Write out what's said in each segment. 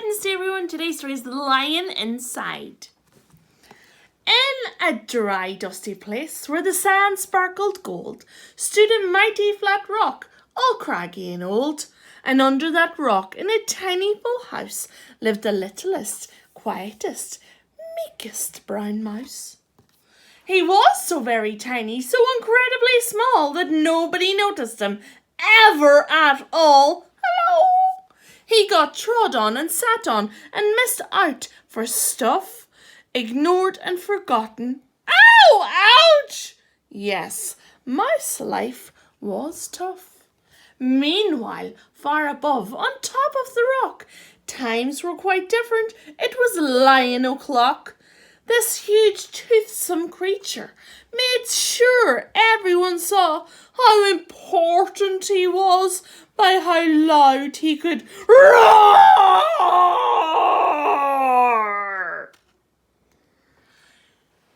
Wednesday Everone. Today's story is The Lion Inside. In a dry, dusty place where the sand sparkled gold stood a mighty flat rock, all craggy and old. And under that rock, in a tiny full house, lived the littlest, quietest, meekest brown mouse. He was so very tiny, so incredibly small, that nobody noticed him ever at all. Hello! He got trod on and sat on and missed out for stuff, ignored and forgotten. Ow! Ouch! Yes, mouse life was tough. Meanwhile, far above, on top of the rock, times were quite different. It was Lion o'clock. This huge, toothsome creature made sure everyone saw how important he was by how loud he could roar.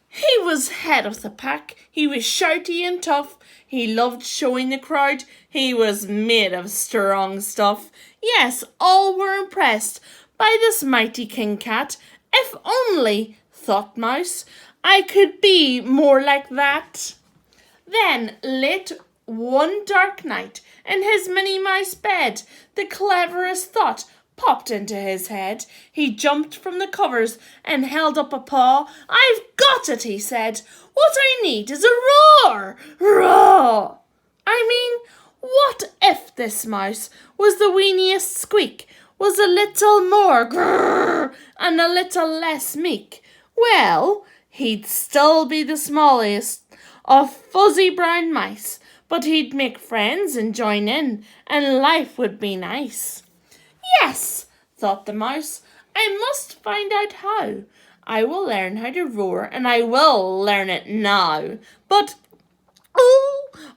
He was head of the pack. He was shouty and tough. He loved showing the crowd. He was made of strong stuff. Yes, all were impressed by this mighty king cat. If only, thought Mouse, I could be more like that. Then, late one dark night, in his Minnie Mouse bed, the cleverest thought popped into his head. He jumped from the covers and held up a paw. I've got it, he said. What I need is a roar. Roar! I mean, what if this mouse was the weeniest squeak, was a little more grrr, and a little less meek? Well, he'd still be the smallest of fuzzy brown mice, but he'd make friends and join in, and life would be nice. Yes, thought the mouse, I must find out how. I will learn how to roar, and I will learn it now. But,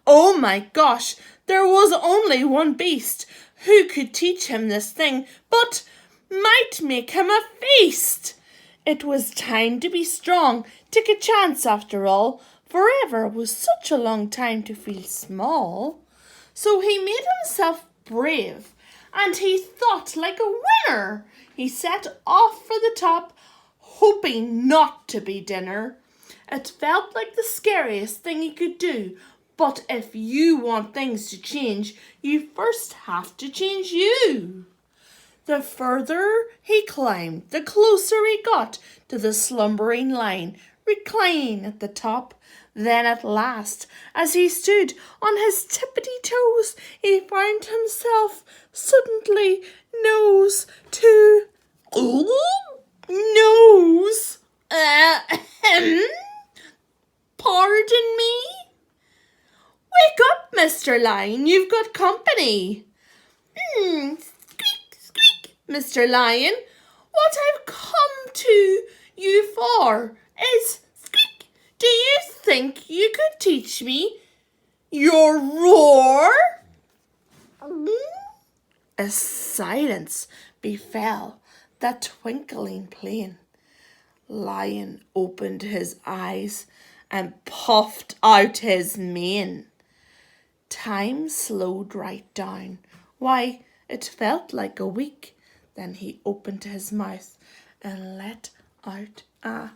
oh my gosh, there was only one beast who could teach him this thing, but might make him a feast. It was time to be strong, take a chance after all. Forever was such a long time to feel small. So he made himself brave, and he thought like a winner. He set off for the top, hoping not to be dinner. It felt like the scariest thing he could do, but if you want things to change, you first have to change you. The further he climbed, the closer he got to the slumbering lion, reclining at the top. Then at last, as he stood on his tippity toes, he found himself suddenly nose to nose. Pardon me? Wake up, Mr. Lion, you've got company. Squeak, squeak, Mr. Lion. What I've come to you for is squeak. Do you think you could teach me your roar? A silence befell that twinkling plain. Lion opened his eyes and puffed out his mane. Time slowed right down. Why, it felt like a week. Then he opened his mouth and let out a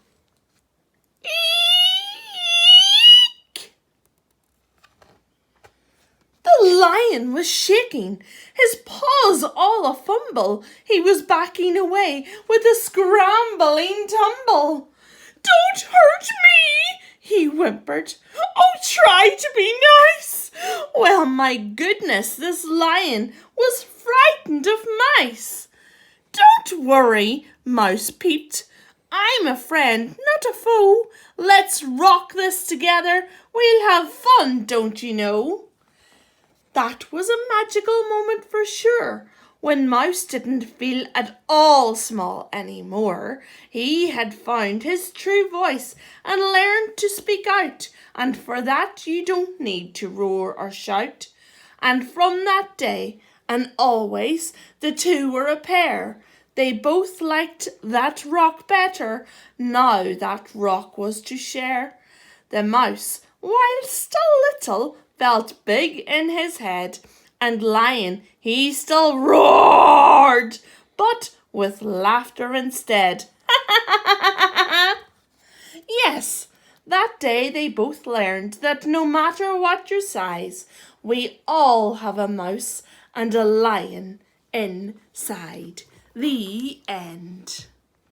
eek. The lion was shaking, his paws all a-fumble. He was backing away with a scrambling tumble. Don't hurt me, he whimpered. Oh, try to be nice. Well, my goodness, this lion was frightened of mice. Don't worry, Mouse peeped. I'm a friend, not a foe. Let's rock this together. We'll have fun, don't you know? That was a magical moment for sure, when Mouse didn't feel at all small anymore. He had found his true voice and learned to speak out, and for that you don't need to roar or shout. And from that day, and always, the two were a pair. They both liked that rock better, now that rock was to share. The mouse, while still little, felt big in his head, and Lion, he still roared. But with laughter instead. Yes, that day they both learned that no matter what your size, we all have a mouse and a lion inside. The end.